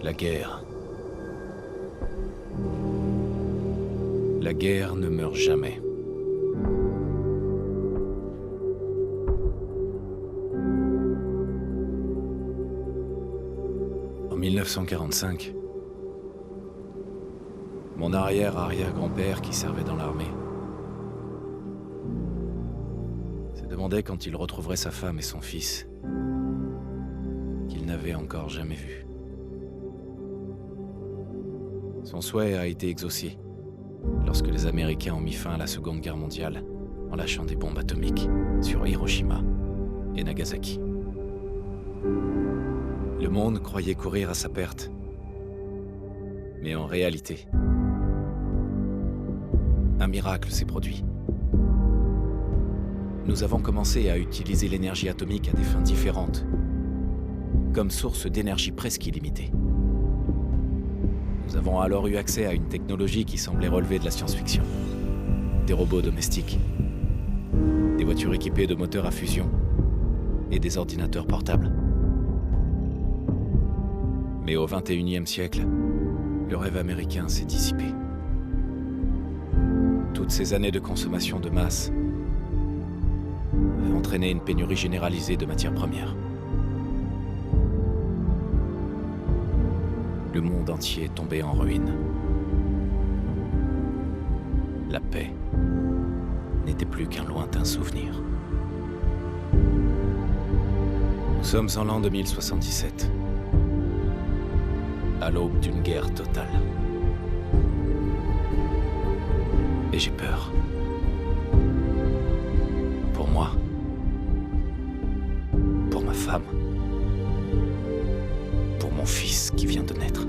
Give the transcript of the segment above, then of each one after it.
La guerre. La guerre ne meurt jamais. En 1945, mon arrière-arrière-grand-père qui servait dans l'armée se demandait quand il retrouverait sa femme et son fils, qu'il n'avait encore jamais vus. Son souhait a été exaucé lorsque les Américains ont mis fin à la Seconde Guerre mondiale en lâchant des bombes atomiques sur Hiroshima et Nagasaki. Le monde croyait courir à sa perte, mais en réalité, un miracle s'est produit. Nous avons commencé à utiliser l'énergie atomique à des fins différentes, comme source d'énergie presque illimitée. Nous avons alors eu accès à une technologie qui semblait relever de la science-fiction. Des robots domestiques, des voitures équipées de moteurs à fusion et des ordinateurs portables. Mais au XXIe siècle, le rêve américain s'est dissipé. Toutes ces années de consommation de masse avaient entraîné une pénurie généralisée de matières premières. Le monde entier tombait en ruine. La paix n'était plus qu'un lointain souvenir. Nous sommes en l'an 2077, à l'aube d'une guerre totale. Et j'ai peur. Pour moi, pour ma femme, pour mon fils qui vient de naître.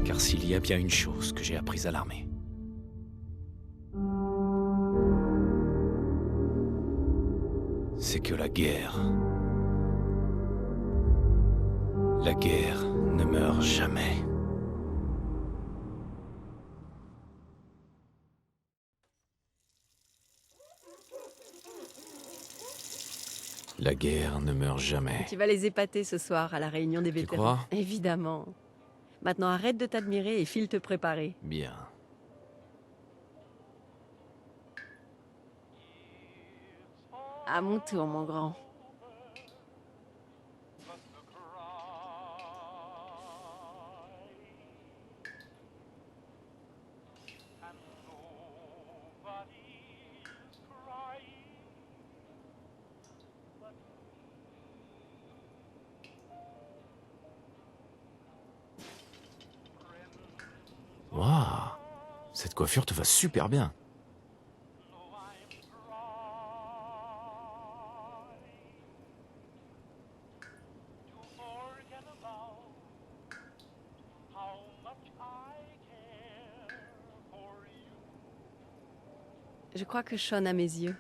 Car s'il y a bien une chose que j'ai apprise à l'armée, c'est que la guerre ne meurt jamais. La guerre ne meurt jamais. Tu vas les épater ce soir à la réunion des vétérans. crois ? Évidemment. Maintenant, arrête de t'admirer et file te préparer. Bien. À mon tour, mon grand. Waouh, cette coiffure te va super bien. Je crois que Sean a mes yeux.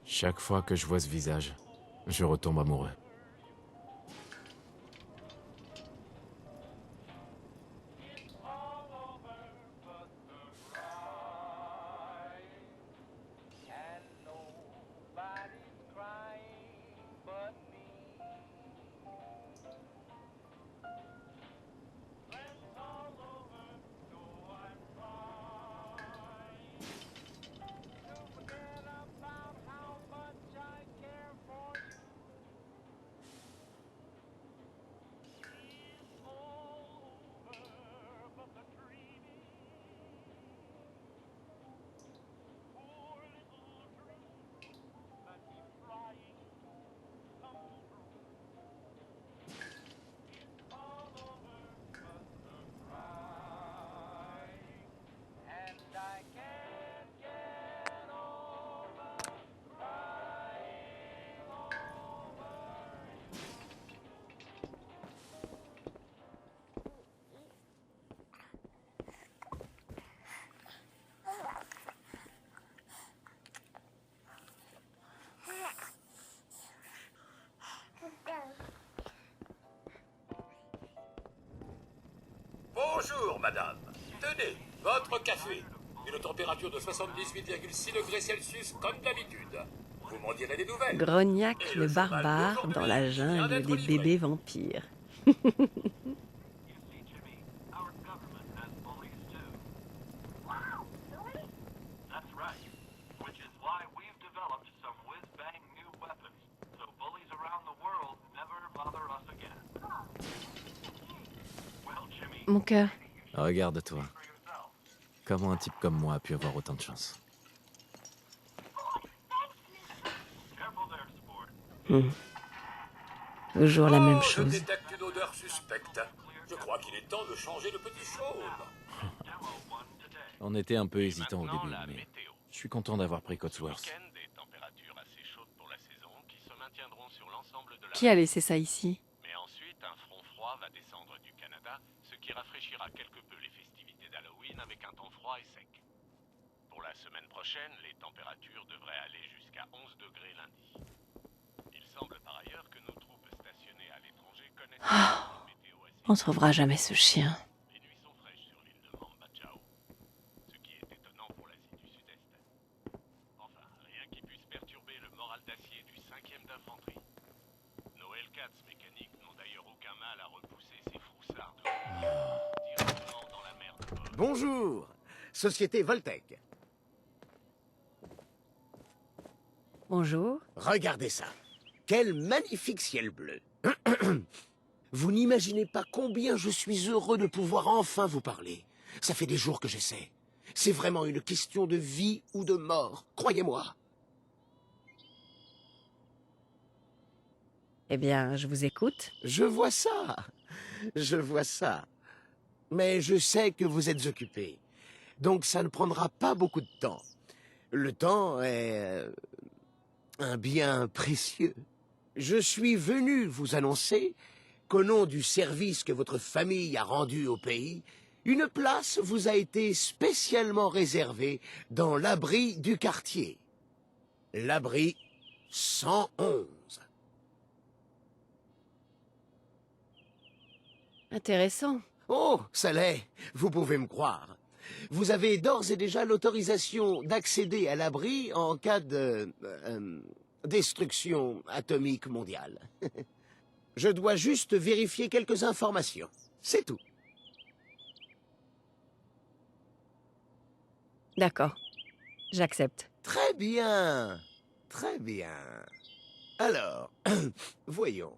Chaque fois que je vois ce visage, je retombe amoureux. Bonjour, madame. Tenez, votre café. Une température de 78,6 degrés Celsius comme d'habitude. Vous m'en direz des nouvelles. Grognac Et le le journal barbare d'aujourd'hui dans la vient jungle d'être des livré. bébés vampires. That's right. Which is why we've developed some whiz-bang new weapons, so bullies around the world never bother us again. Well, Jimmy, Mon cœur. Regarde-toi. Comment un type comme moi a pu avoir autant de chance? careful there, sport. Toujours la même Je chose. détecte une odeur suspecte. Je crois qu'il est temps de changer de petit chaume. On était un peu hésitant au début, mais je suis content d'avoir pris Cotsworth. Des températures assez chaudes pour la saison qui se maintiendront sur l'ensemble de la... Qui a laissé ça ici? Mais ensuite, un front froid va descendre du Canada, ce qui rafraîchira quelque peu les festivités d'Halloween avec un temps froid et sec. Pour la semaine prochaine, les températures devraient aller jusqu'à 11 degrés lundi. Il semble par ailleurs que nos troupes stationnées à l'étranger connaissent une météo assez... On trouvera jamais ce chien. Les nuits sont fraîches sur l'île de Mamba Chao, ce qui est étonnant pour l'Asie du Sud-Est. Enfin, rien qui puisse perturber le moral d'acier du 5e d'infanterie. Nos Hellcats mécaniques n'ont d'ailleurs aucun mal à repousser ces froussards directement dans la mer de Bob. Bonjour, Société Voltec. Bonjour. Regardez ça. Quel magnifique ciel bleu. Vous n'imaginez pas combien je suis heureux de pouvoir enfin vous parler. Ça fait des jours que j'essaie. C'est vraiment une question de vie ou de mort, croyez-moi. Eh bien, je vous écoute. Je vois ça. Je vois ça. Mais je sais que vous êtes occupé. Donc ça ne prendra pas beaucoup de temps. Le temps est un bien précieux. Je suis venu vous annoncer qu'au nom du service que votre famille a rendu au pays, une place vous a été spécialement réservée dans l'abri du quartier. L'abri 111. Intéressant. Oh, ça l'est, vous pouvez me croire. Vous avez d'ores et déjà l'autorisation d'accéder à l'abri en cas de... destruction atomique mondiale. Je dois juste vérifier quelques informations. C'est tout. D'accord. J'accepte. Très bien. Très bien. Alors, voyons.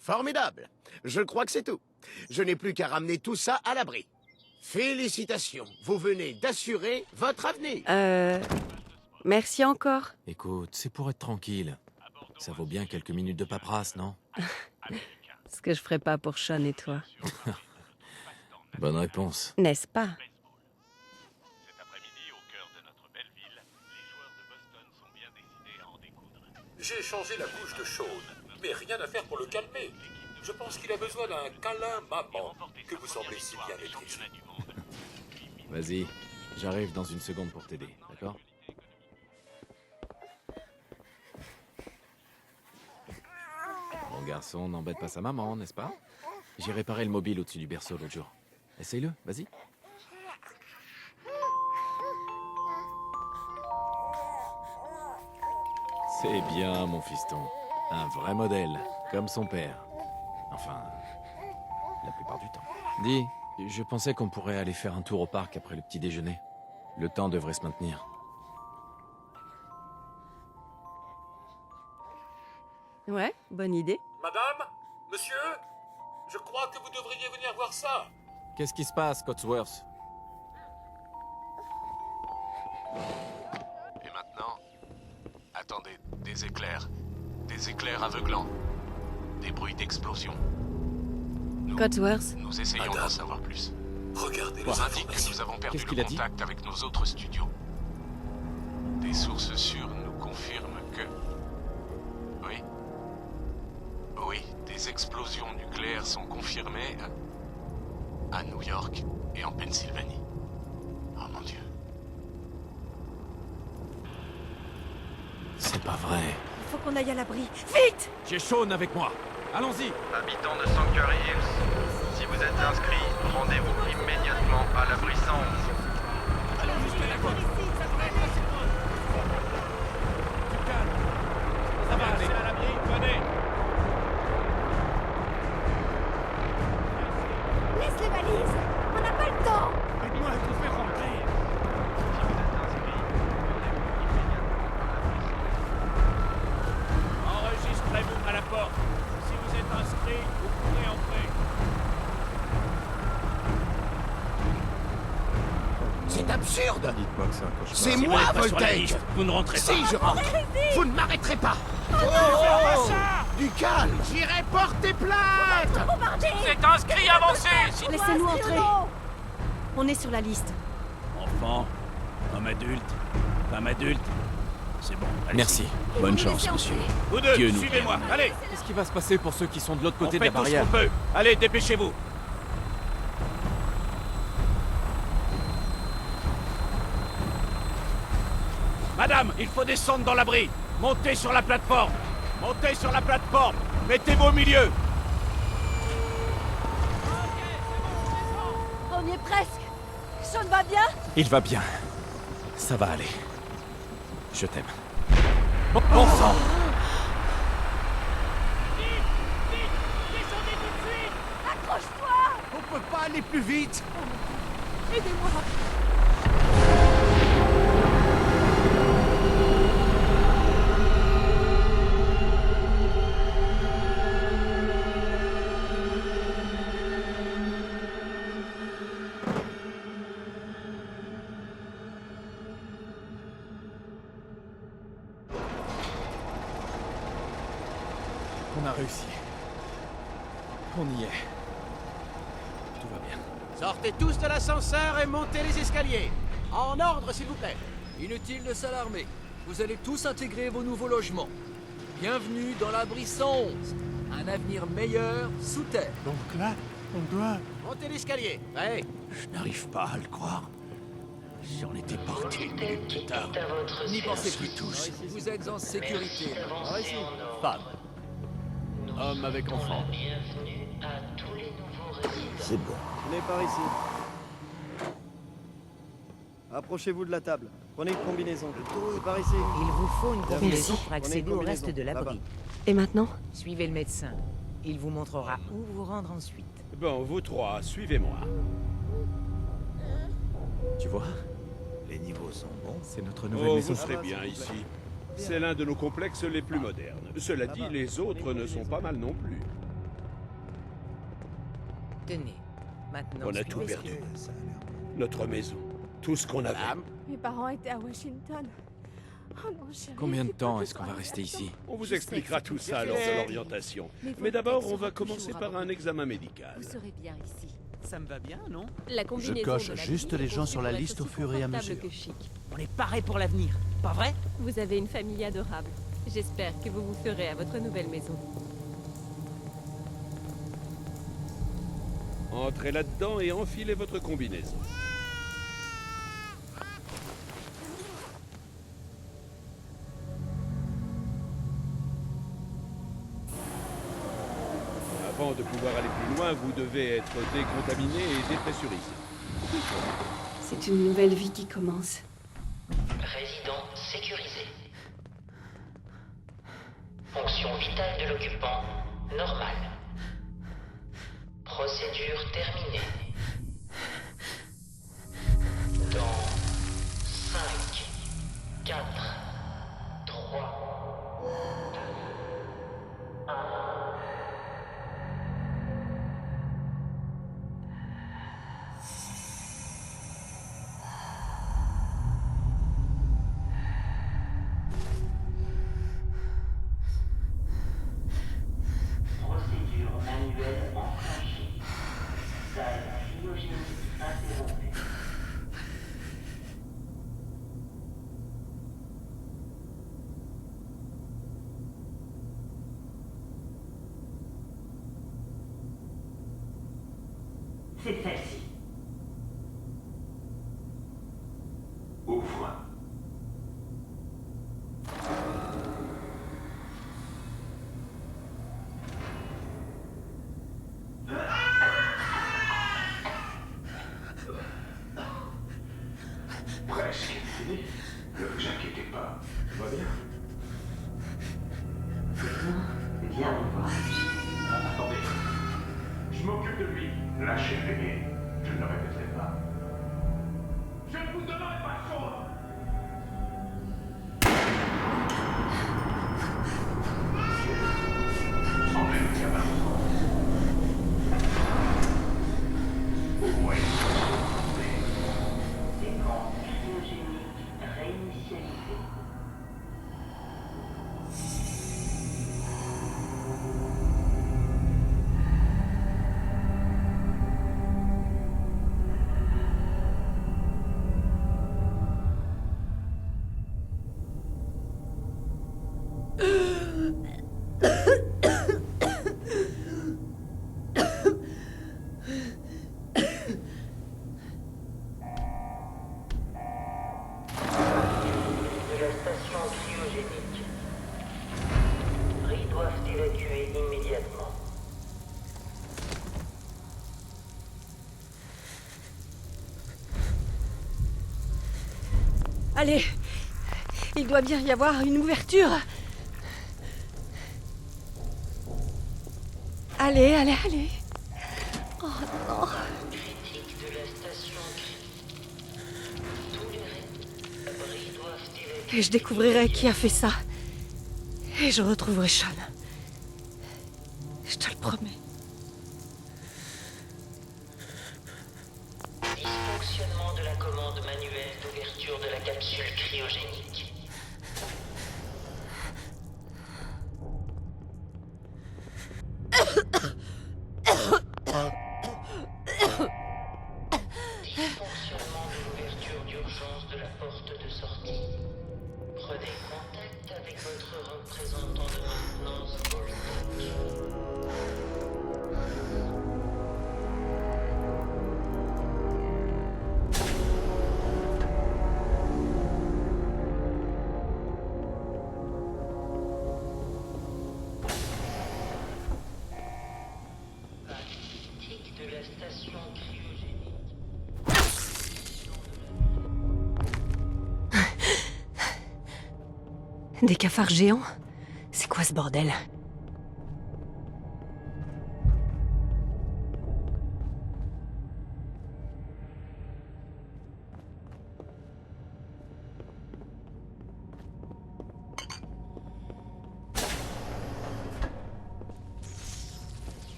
Formidable. Je crois que c'est tout. Je n'ai plus qu'à ramener tout ça à l'abri. Félicitations. Vous venez d'assurer votre avenir. Merci encore. Écoute, c'est pour être tranquille. Ça vaut bien quelques minutes de paperasse, non? Ce que je ferais pas pour Sean et toi. Bonne réponse. N'est-ce pas? Cet après-midi, au cœur de notre belle ville, les joueurs de Boston sont bien décidés à en découdre. J'ai changé la couche de Sean, mais rien à faire pour le calmer. Je pense qu'il a besoin d'un câlin maman que vous semblez si bien maîtriser. Vas-y, j'arrive dans une seconde pour t'aider, d'accord? garçon n'embête pas sa maman, n'est-ce pas? J'ai réparé le mobile au-dessus du berceau l'autre jour. Essaye-le, vas-y. C'est bien, mon fiston. Un vrai modèle, comme son père. Enfin, la plupart du temps. Dis, je pensais qu'on pourrait aller faire un tour au parc après le petit déjeuner. Le temps devrait se maintenir. Ouais, bonne idée. Madame? Monsieur? Je crois que vous devriez venir voir ça. Qu'est-ce qui se passe, Cotsworth? Et maintenant, attendez, des éclairs. Des éclairs aveuglants. Des bruits d'explosion. Cotsworth, Nous essayons d'en savoir plus. Regardez Nous indique que nous avons perdu Qu'est-ce qu'il le a dit? contact avec nos autres studios. Des sources sûres nous confirment que... Oui. Oui, des explosions nucléaires sont confirmées à New York et en Pennsylvanie. Oh mon Dieu. C'est pas vrai. il faut qu'on aille à l'abri. Vite! J'ai Sean avec moi. Allons-y. Habitants de Sanctuary Hills, si vous êtes inscrits, rendez-vous immédiatement à l'abri 111. Ça va aller. À l'abri, venez. Laisse les valises. On n'a pas le temps. Aide-moi à tout faire rentrer. Si vous êtes inscrits, rendez-vous immédiatement à l'abri 111. Enregistrez-vous à la porte. Si vous êtes inscrit, vous pourrez entrer. C'est absurde. Dites-moi que c'est un cauchemar. C'est moi, Voltec. Vous ne rentrez Si je rentre, vous ne m'arrêterez pas. Du calme. J'irai porter plainte. Vous êtes inscrit, avancez. Laissez-nous entrer. On est sur la liste. Enfant, homme adulte, femme adulte. C'est bon. allez-y. Merci. Bonne chance, monsieur. Vous deux, Dieu nous suivez-moi. Allez, Qu'est-ce qui va se passer pour ceux qui sont de l'autre côté on de fait la tout ce barrière? qu'on peut. Allez, dépêchez-vous. Madame, il faut descendre dans l'abri. Montez sur la plateforme. Montez sur la plateforme. Mettez-vous au milieu. On y est presque. Sean va bien? Il va bien. Ça va aller. Je t'aime. Bon sang! Accroche-toi. On peut pas aller plus vite. Aidez-moi. On a réussi. On y est. Tout va bien. Sortez tous de l'ascenseur et montez les escaliers. En ordre, s'il vous plaît. Inutile de s'alarmer. Vous allez tous intégrer vos nouveaux logements. Bienvenue dans l'abri 111. Un avenir meilleur sous terre. Donc là, on doit... Montez l'escalier. Prêt? Je n'arrive pas à le croire. Si on était parti une minute plus tard. N'y pensez plus tous. Vous êtes en sécurité. Par ici. Femme. Homme avec enfant. C'est bon. Venez par ici. Approchez-vous de la table. Prenez une combinaison. C'est par ici. Il vous faut une combinaison Merci. pour accéder au reste de l'abri. Et maintenant? Suivez le médecin. Il vous montrera où vous rendre ensuite. Bon, vous trois, suivez-moi. Tu vois? Les niveaux sont bons. C'est notre nouvelle Oh, maison. vous serez bien ici. C'est l'un de nos complexes les plus modernes. Cela dit, les autres ne sont pas mal non plus. Tenez. Maintenant, On a tout suivez ce perdu. qu'il Notre maison. Tout ce qu'on avait. Madame, Mes parents étaient à Washington. Oh non, chérie. Combien de j'ai temps pas est-ce qu'on va besoin rester de ici? On vous Je sais expliquera que tout c'est ça lors de compliqué. l'orientation. Mais Mais d'abord, on va Voltex commencer sera par toujours un examen médical. Vous serez bien ici. Ça me va bien, non? La combinaison coche de la juste vie les est gens conçue sur la pour être liste au aussi fur et à confortable mesure. que chic. On est paré pour l'avenir, pas vrai? Vous avez une famille adorable. J'espère que vous vous ferez à votre nouvelle maison. Entrez là-dedans et enfilez votre combinaison. Avant de pouvoir aller plus loin, vous devez être décontaminé et dépressurisé. C'est une nouvelle vie qui commence. Résident sécurisé. Fonction vitale de l'occupant normale. Procédure terminée. Dans 5, 4, 3, 2, 1. Procédure manuelle enclenchée. Salle cryogénique interrompue. C'est celle-ci. Ouvre. Presque fini. Ne vous inquiétez pas. Tout va bien. Viens me voir. Attendez. Je m'occupe de lui. Lâchez le bébé. Je ne le répéterai pas. Je ne vous donnerai pas le choix. Enlève le gamin. Au moins, il faut Séquence cryogénique réinitialisée. De la station cryogénique. Ils doivent évacuer immédiatement. Allez, il doit bien y avoir une ouverture. Allez, allez, allez. Oh non. Critique de la station Tous les abris doivent évacuer. Et je découvrirai qui a fait ça. Et je retrouverai Sean. Je te le promets. Dysfonctionnement de la commande manuelle d'ouverture de la capsule cryogénique. Dysfonctionnement de l'ouverture d'urgence de la porte de sortie. Prenez contact avec votre représentant de maintenance Voltec. Critique de la station cryogénique. Des cafards géants? C'est quoi ce bordel?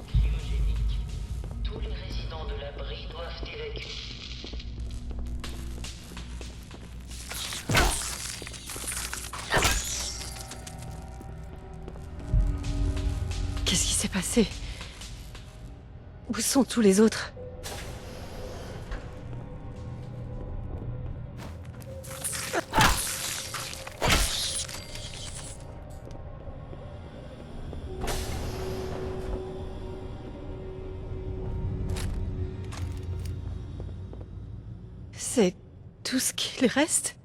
Cryogénique. Tous les résidents de l'abri doivent évacuer. Qu'est-ce qui s'est passé? Où sont tous les autres? C'est tout ce qu'il reste?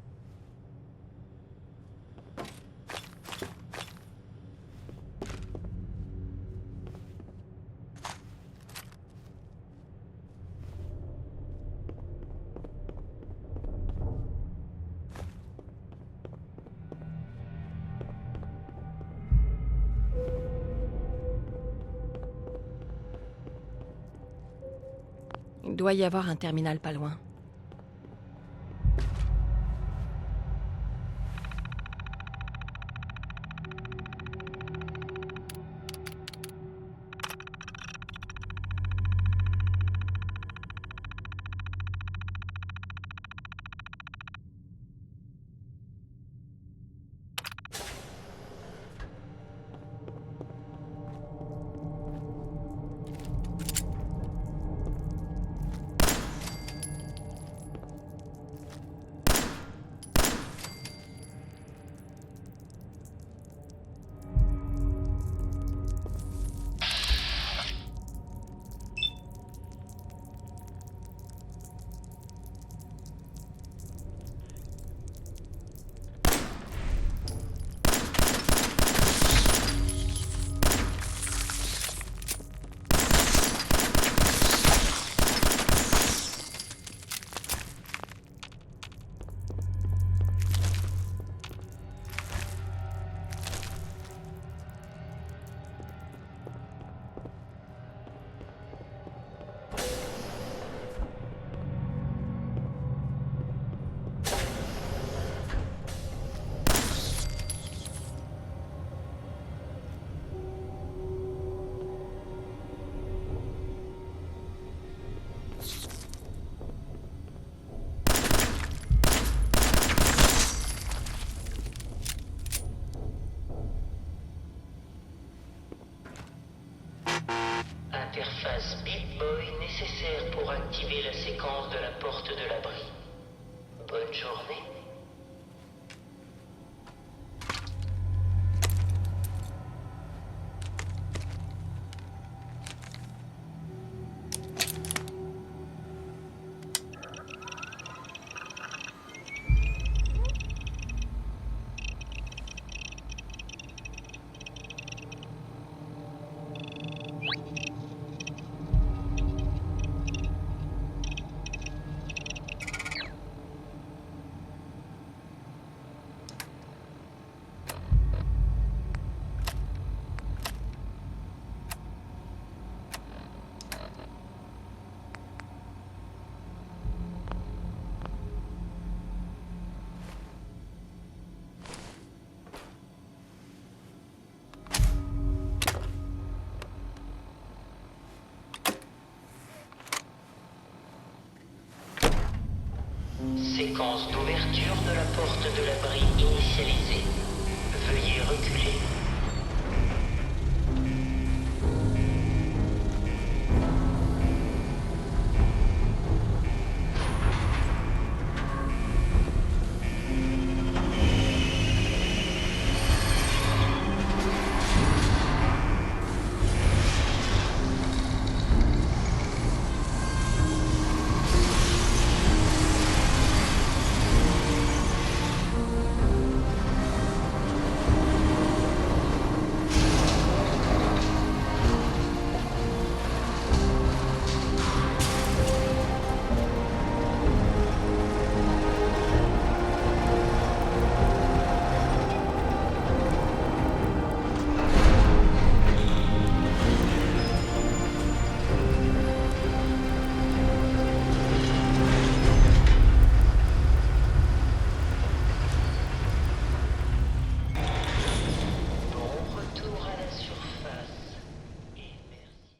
Il doit y avoir un terminal pas loin. Interface BitBoy nécessaire pour activer la séquence de la porte de l'abri. Bonne journée. Séquence d'ouverture de la porte de l'abri initialisée. Veuillez reculer.